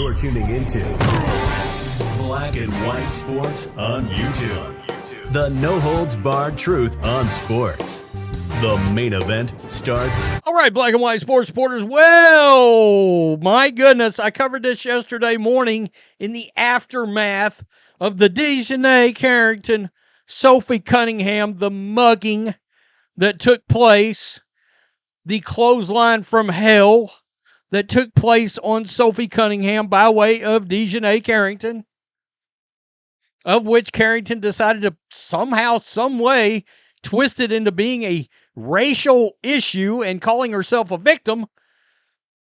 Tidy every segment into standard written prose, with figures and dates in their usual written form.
You're tuning into Black and White Sports on YouTube. The no-holds-barred truth on sports. The main event starts. All right, Black and White Sports supporters. Well, my goodness, I covered this yesterday morning in the aftermath of the Dijonai, Carrington, Sophie, Cunningham, the mugging that took place, the clothesline from hell that took place on Sophie Cunningham by way of Dijonai, Carrington, of which Carrington decided to somehow, some way, twist it into being a racial issue and calling herself a victim,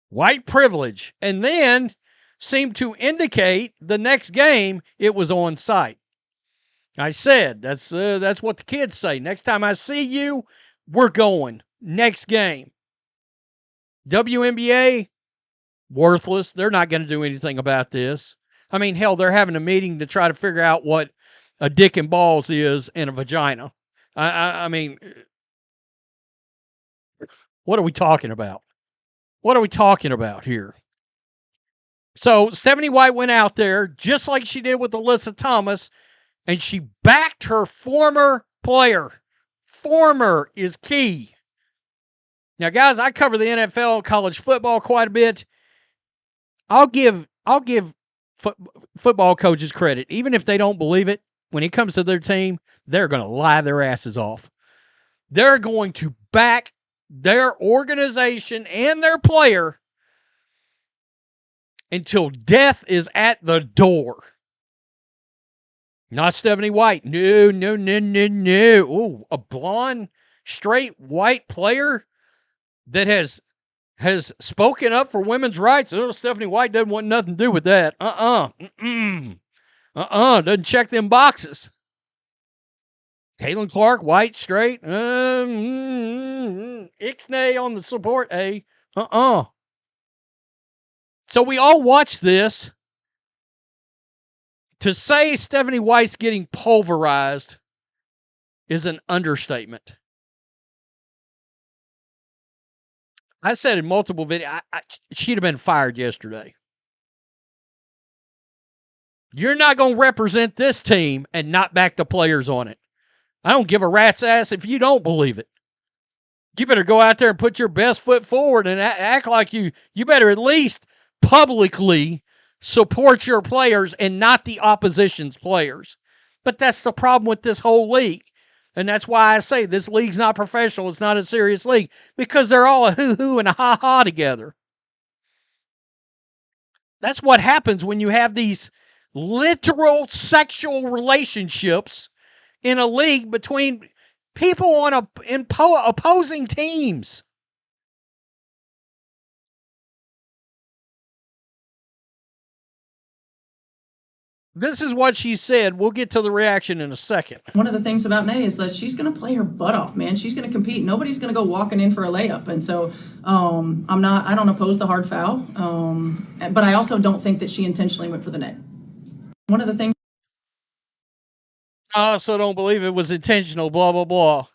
white privilege, and then seemed to indicate the next game it was on site. I said, that's what the kids say. Next time I see you, we're going. Next game. WNBA, worthless. They're not going to do anything about this. I mean, hell, they're having a meeting to try to figure out what a dick and balls is and a vagina. I mean, what are we talking about? What are we talking about here? So Stephanie White went out there just like she did with Alyssa Thomas, and she backed her former player. Former is key. Now, guys, I cover the NFL, college football quite a bit. I'll give football coaches credit. Even if they don't believe it, when it comes to their team, they're going to lie their asses off. They're going to back their organization and their player until death is at the door. Not Stephanie White. No. Ooh, a blonde, straight white player that has spoken up for women's rights. Oh, Stephanie White doesn't want nothing to do with that. Doesn't check them boxes. Caitlin Clark, white, straight. Ixnay on the support A. So we all watch this. To say Stephanie White's getting pulverized is an understatement. I said in multiple videos, she'd have been fired yesterday. You're not going to represent this team and not back the players on it. I don't give a rat's ass if you don't believe it. You better go out there and put your best foot forward and act like you better at least publicly support your players and not the opposition's players. But that's the problem with this whole league. And that's why I say this league's not professional. It's not a serious league because they're all a hoo-hoo and a ha-ha together. That's what happens when you have these literal sexual relationships in a league between people on opposing teams. This is what she said. We'll get to the reaction in a second. One of the things about Nay is that she's going to play her butt off, man. She's going to compete. Nobody's going to go walking in for a layup. And so I don't oppose the hard foul. But I also don't think that she intentionally went for the net. One of the things. I also don't believe it was intentional, blah, blah, blah.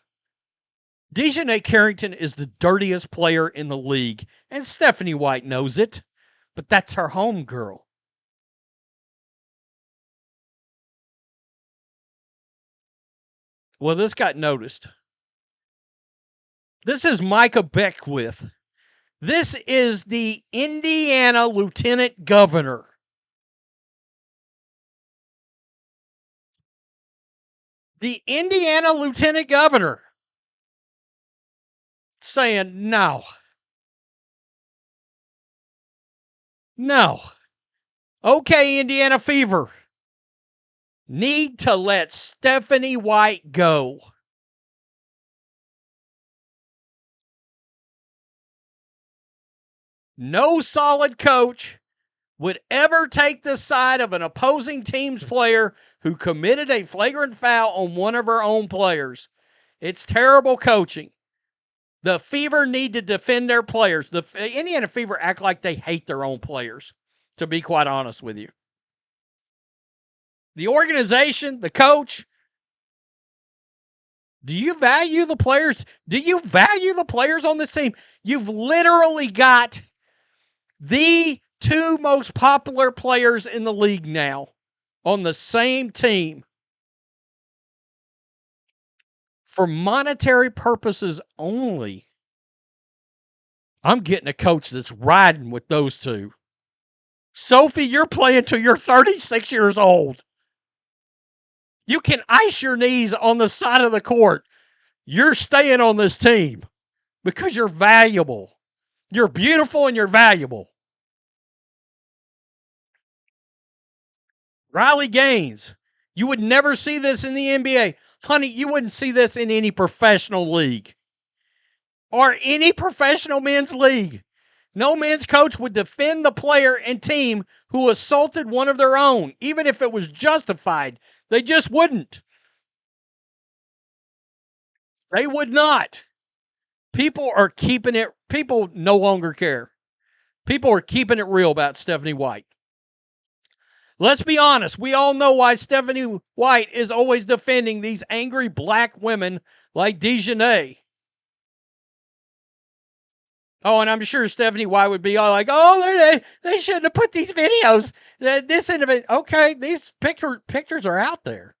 Dijonai Carrington is the dirtiest player in the league, and Stephanie White knows it, but that's her home girl. Well, this got noticed. This is Micah Beckwith. This is the Indiana Lieutenant Governor. The Indiana Lieutenant Governor saying no. No. Okay, Indiana Fever. Need to let Stephanie White go. No solid coach would ever take the side of an opposing team's player who committed a flagrant foul on one of her own players. It's terrible coaching. The Fever need to defend their players. The Indiana Fever act like they hate their own players, to be quite honest with you. The organization, the coach, do you value the players? Do you value the players on this team? You've literally got the two most popular players in the league now on the same team. For monetary purposes only, I'm getting a coach that's riding with those two. Sophie, you're playing till you're 36 years old. You can ice your knees on the side of the court. You're staying on this team because you're valuable. You're beautiful and you're valuable. Riley Gaines, you would never see this in the NBA. Honey, you wouldn't see this in any professional league or any professional men's league. No men's coach would defend the player and team who assaulted one of their own, even if it was justified. They just wouldn't. They would not. People are keeping it, people no longer care. People are keeping it real about Stephanie White. Let's be honest. We all know why Stephanie White is always defending these angry black women like Dijonai. Oh, and I'm sure Stephanie White would be all like, oh, they shouldn't have put these videos. This end of it. Okay, these pictures are out there.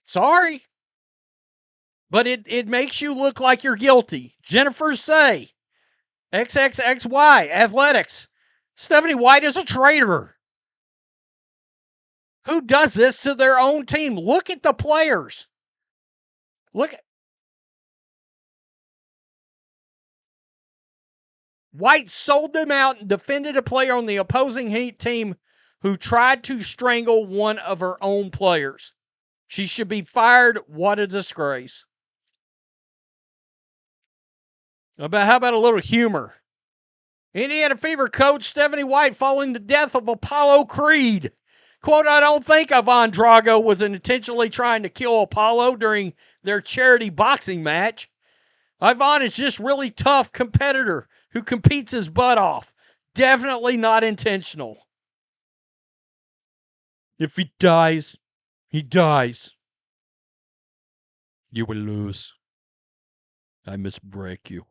Sorry. But it makes you look like you're guilty. Jennifer Say, XXXY, Athletics. Stephanie White is a traitor. Who does this to their own team? Look at the players. Look at White sold them out and defended a player on the opposing Heat team who tried to strangle one of her own players. She should be fired. What a disgrace. How about a little humor? Indiana Fever coach Stephanie White following the death of Apollo Creed. Quote, I don't think Ivan Drago was intentionally trying to kill Apollo during their charity boxing match. Ivan is just really tough competitor who competes his butt off. Definitely not intentional. If he dies, he dies. You will lose. I must break you.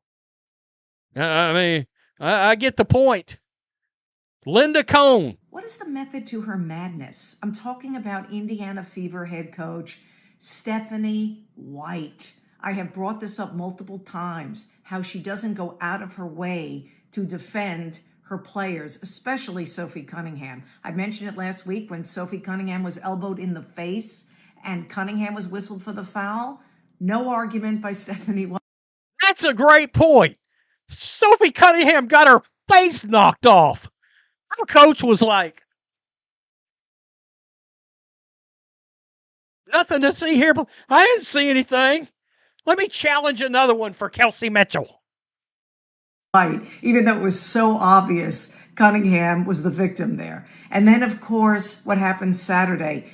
I get the point. Linda Cohn. What is the method to her madness? I'm talking about Indiana Fever head coach Stephanie White. I have brought this up multiple times, how she doesn't go out of her way to defend her players, especially Sophie Cunningham. I mentioned it last week when Sophie Cunningham was elbowed in the face and Cunningham was whistled for the foul. No argument by Stephanie White. That's a great point. Sophie Cunningham got her face knocked off. Her coach was like, nothing to see here. I didn't see anything. Let me challenge another one for Kelsey Mitchell. Right, even though it was so obvious Cunningham was the victim there. And then, of course, what happened Saturday.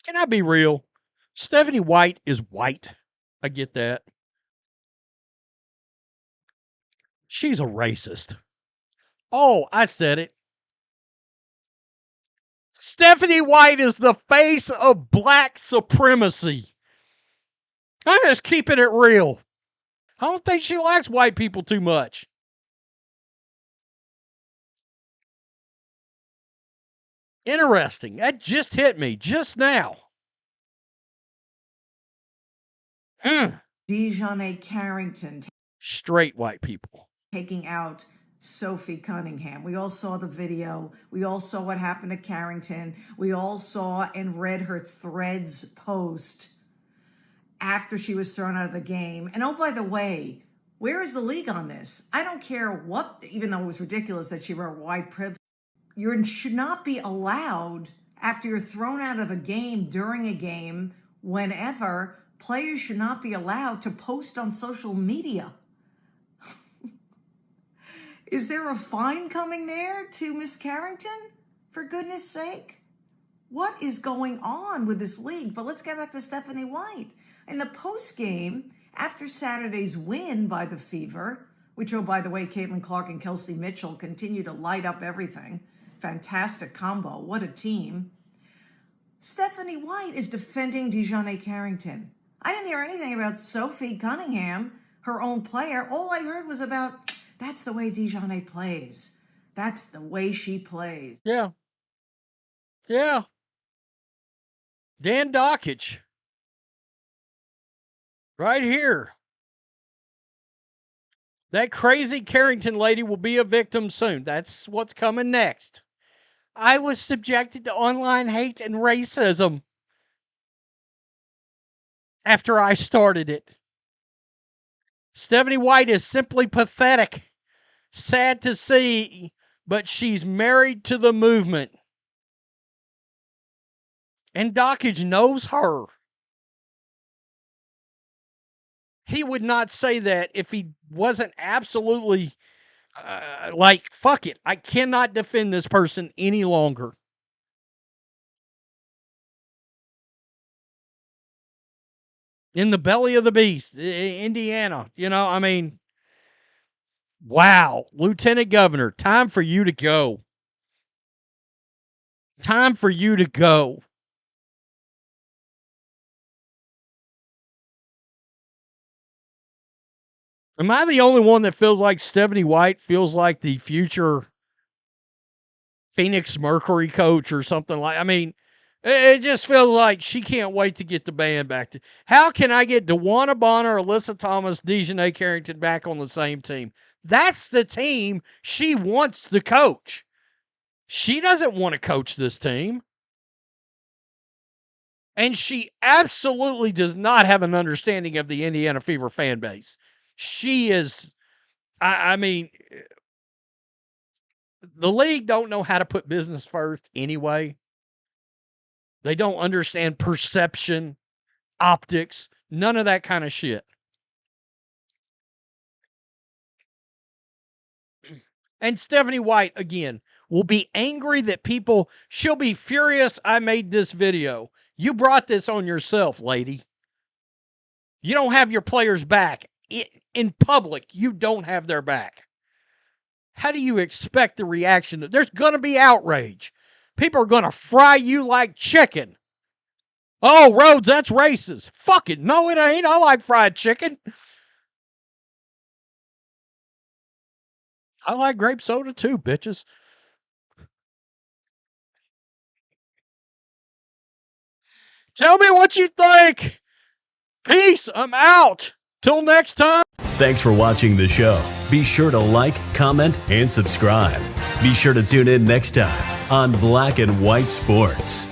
Can I be real? Stephanie White is white. I get that. She's a racist. Oh, I said it. Stephanie White is the face of black supremacy. I'm just keeping it real. I don't think she likes white people too much. Interesting. That just hit me just now. Dijonai Carrington Straight white people. taking out Sophie Cunningham. We all saw the video. We all saw what happened to Carrington. We all saw and read her Threads post after she was thrown out of the game. And oh, by the way, where is the league on this? I don't care what, even though it was ridiculous that she were white privilege, you should not be allowed after you're thrown out of a game, during a game, whenever, players should not be allowed to post on social media. Is there a fine coming there to Miss Carrington? For goodness sake. What is going on with this league? But let's get back to Stephanie White. In the post game, after Saturday's win by the Fever, which, oh, by the way, Caitlin Clark and Kelsey Mitchell continue to light up everything. Fantastic combo. What a team. Stephanie White is defending Dijonai Carrington. I didn't hear anything about Sophie Cunningham, her own player. All I heard was about That's the way Dijonai plays. That's the way she plays. Yeah. Yeah. Dan Dockich. Right here. That crazy Carrington lady will be a victim soon. That's what's coming next. I was subjected to online hate and racism after I started it. Stephanie White is simply pathetic. Sad to see, but she's married to the movement. And Dockage knows her. He would not say that if he wasn't absolutely like, fuck it. I cannot defend this person any longer. In the belly of the beast, Indiana. You know, I mean, wow. Lieutenant Governor, time for you to go. Time for you to go. Am I the only one that feels like Stephanie White feels like the future Phoenix Mercury coach or something like? I mean, it just feels like she can't wait to get the band back to. How can I get DeWanna Bonner, Alyssa Thomas, Dijonai Carrington back on the same team? That's the team she wants to coach. She doesn't want to coach this team. And she absolutely does not have an understanding of the Indiana Fever fan base. She is, I mean, the league don't know how to put business first anyway. They don't understand perception, optics, none of that kind of shit. And Stephanie White, again, will be angry that she'll be furious I made this video. You brought this on yourself, lady. You don't have your players back. In public, you don't have their back. How do you expect the reaction? There's going to be outrage. People are going to fry you like chicken. Oh, Rhodes, that's racist. Fuck it. No, it ain't. I like fried chicken. I like grape soda too, bitches. Tell me what you think. Peace. I'm out. Till next time. Thanks for watching the show. Be sure to like, comment, and subscribe. Be sure to tune in next time on Black and White Sports.